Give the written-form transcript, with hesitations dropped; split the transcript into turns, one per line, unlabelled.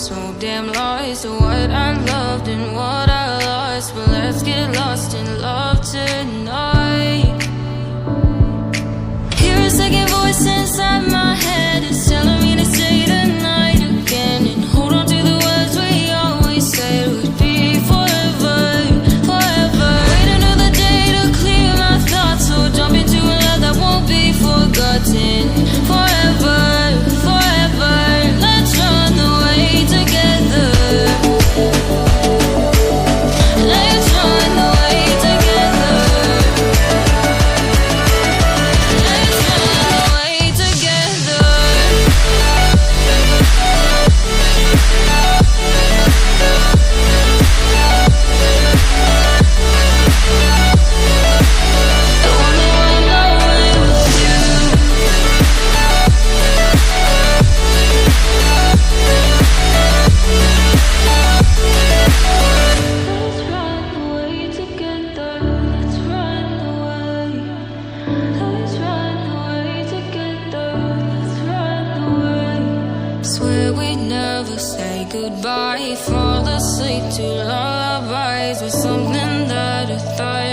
so damn lost to what I loved and what I lost. But let's get lost in love tonight. Hear a second voice inside my head, it's telling me to stay tonight again, and hold on to the words we always said would be forever, forever. Wait another day to clear my thoughts, so jump into a love that won't be forgotten. Forever, forever, let's run away together. Let's run away together. Let's run away together. The only one away with you. Let's run away together. Let's run away. Let's run away together. Let's run away. Swear we'd never say goodbye. Fall asleep to lullabies with something that I thought